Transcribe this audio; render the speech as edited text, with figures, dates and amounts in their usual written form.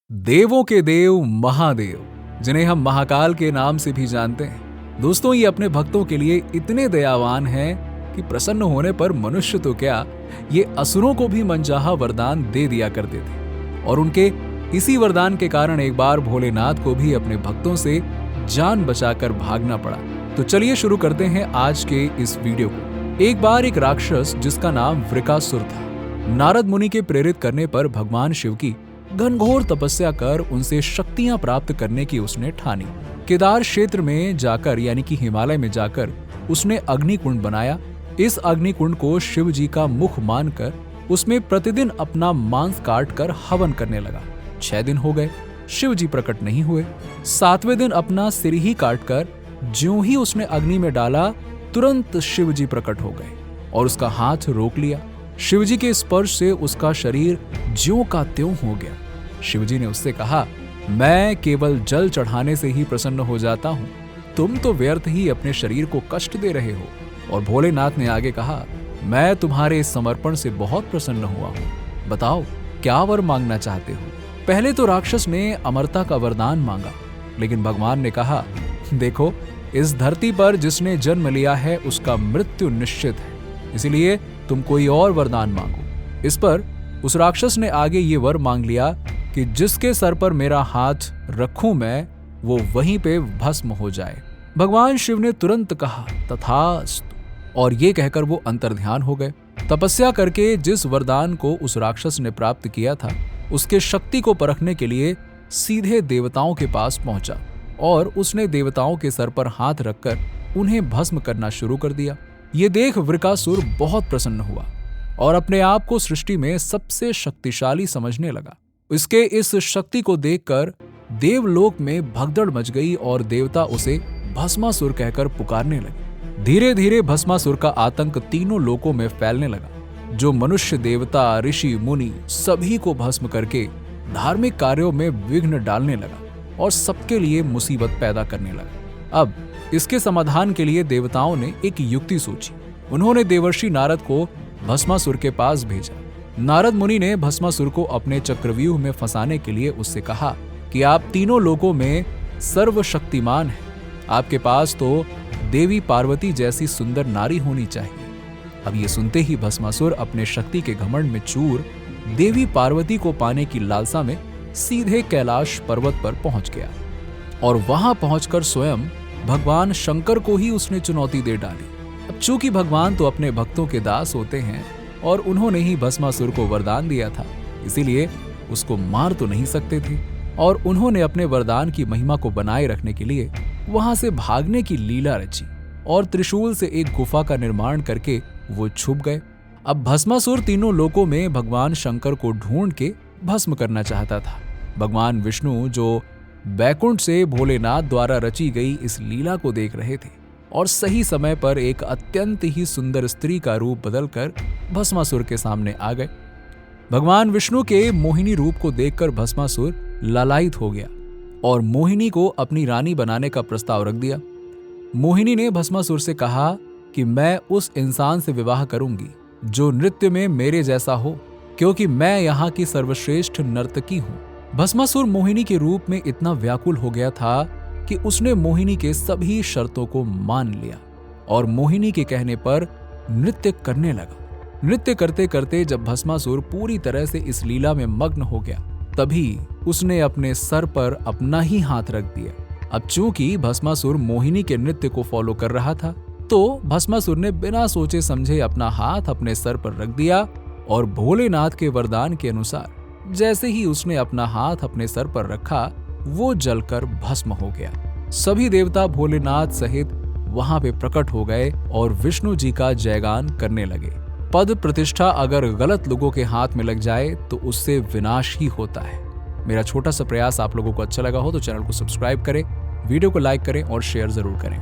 देवों के देव महादेव, जिन्हें हम महाकाल के नाम से भी जानते हैं। दोस्तों, ये अपने भक्तों के लिए इतने दयावान हैं कि प्रसन्न होने पर मनुष्य तो क्या, ये असुरों को भी मनचाहा वरदान दे दिया करते थे। और उनके इसी वरदान के कारण एक बार भोलेनाथ को भी अपने भक्तों से जान बचाकर भागना पड़ा। तो चलिए शुरू करते हैं आज के इस वीडियो को। एक बार एक राक्षस जिसका नाम वृकासुर था, नारद मुनि के प्रेरित करने पर भगवान शिव की घनघोर तपस्या कर उनसे शक्तियां प्राप्त करने की उसने ठानी। केदार क्षेत्र में जाकर यानी कि हिमालय में जाकर उसने अग्निकुंड बनाया। इस अग्निकुंड को शिव जी का मुख मानकर उसमें प्रतिदिन अपना मांस काट कर हवन करने लगा। 6 दिन हो गए, शिव जी प्रकट नहीं हुए। 7वें दिन अपना सिर ही काटकर ज्यों ही उसने अग्नि में डाला, तुरंत शिव जी प्रकट हो गए और उसका हाथ रोक लिया। शिव जी के स्पर्श से उसका शरीर ज्यों का त्यों हो गया। शिव जी ने उससे कहा, मैं केवल जल चढ़ाने से ही प्रसन्न हो जाता हूँ, तुम तो व्यर्थ ही अपने शरीर को कष्ट दे रहे हो। और भोलेनाथ ने आगे कहा, मैं तुम्हारे इस समर्पण से बहुत प्रसन्न हुआ हूँ, बताओ क्या वर मांगना चाहते हो। पहले तो राक्षस ने अमरता का वरदान मांगा, लेकिन भगवान ने कहा, देखो इस धरती पर जिसने जन्म लिया है उसका मृत्यु निश्चित है, इसलिए तुम कोई और वरदान मांगो। इस पर उस राक्षस ने आगे ये वर मांग लिया कि जिसके सर पर मेरा हाथ रखूं मैं, वो वहीं पे भस्म हो जाए। भगवान शिव ने तुरंत कहा, तथास्तु, और ये कहकर वो अंतर्ध्यान हो गए। तपस्या करके जिस वरदान को उस राक्षस ने प्राप्त किया था, उसके शक्ति को परखने के लिए सीधे देवताओं के पास पहुंचा और उसने देवताओं के सर पर हाथ रखकर उन्हें भस्म करना शुरू कर दिया। ये देख वृकासुर बहुत प्रसन्न हुआ और अपने आप को सृष्टि में सबसे शक्तिशाली समझने लगा। इसके इस शक्ति को देखकर देवलोक में भगदड़ मच गई और देवता उसे भस्मासुर कहकर पुकारने लगे। धीरे धीरे भस्मासुर का आतंक तीनों लोकों में फैलने लगा, जो मनुष्य, देवता, ऋषि, मुनि सभी को भस्म करके धार्मिक कार्यों में विघ्न डालने लगा और सबके लिए मुसीबत पैदा करने लगा। अब इसके समाधान के लिए देवताओं ने एक युक्ति सोची। उन्होंने देवर्षि नारद को भस्मासुर के पास भेजा। नारद मुनि ने भस्मासुर को अपने चक्रव्यूह में फंसाने के लिए उससे कहा कि आप तीनों लोकों में सर्वशक्तिमान हैं, आपके पास तो देवी पार्वती जैसी सुंदर नारी होनी चाहिए। अब ये सुनते ही भस्मासुर अपने शक्ति के घमंड में चूर देवी पार्वती को पाने की लालसा में सीधे कैलाश पर्वत पर पहुंच गया और वहां पहुंचकर स्वयं भगवान शंकर को ही उसने चुनौती दे डाली। अब चूंकि भगवान तो अपने भक्तों के दास होते हैं और उन्होंने ही भस्मासुर को वरदान दिया था, इसीलिए उसको मार तो नहीं सकते थे और उन्होंने अपने वरदान की महिमा को बनाए रखने के लिए वहां से भागने की लीला रची और त्रिशूल से एक गुफा का निर्माण करके वो छुप गए। अब भस्मासुर तीनों लोकों में भगवान शंकर को ढूंढ के भस्म करना चाहता था। भगवान विष्णु जो बैकुंठ से भोलेनाथ द्वारा रची गई इस लीला को देख रहे थे और सही समय पर एक अत्यंत ही सुंदर स्त्री का रूप बदलकर भस्मासुर के सामने आ गए। भगवान विष्णु के मोहिनी रूप को देखकर भस्मासुर लालायित हो गया और मोहिनी को अपनी रानी बनाने का प्रस्ताव रख दिया। मोहिनी ने भस्मासुर से कहा कि मैं उस इंसान से विवाह करूंगी जो नृत्य में मेरे जैसा हो, क्योंकि मैं यहाँ की सर्वश्रेष्ठ नर्तकी हूँ। भस्मासुर मोहिनी के रूप में इतना व्याकुल हो गया था कि उसने मोहिनी के सभी शर्तों को मान लिया और मोहिनी के कहने पर नृत्य करने लगा। नृत्य करते करते जब भस्मासुर पूरी तरह से इस लीला में मग्न हो गया, तभी उसने अपने सर पर अपना ही हाथ रख दिया। अब चूंकि भस्मासुर मोहिनी के नृत्य को फॉलो कर रहा था, तो भस्मासुर ने बिना सोचे समझे अपना हाथ अपने सर पर रख दिया और भोलेनाथ के वरदान के अनुसार जैसे ही उसने अपना हाथ अपने सर पर रखा, वो जलकर भस्म हो गया। सभी देवता भोलेनाथ सहित वहां पे प्रकट हो गए और विष्णु जी का जयगान करने लगे। पद प्रतिष्ठा अगर गलत लोगों के हाथ में लग जाए तो उससे विनाश ही होता है। मेरा छोटा सा प्रयास आप लोगों को अच्छा लगा हो तो चैनल को सब्सक्राइब करें, वीडियो को लाइक करें और शेयर जरूर करें।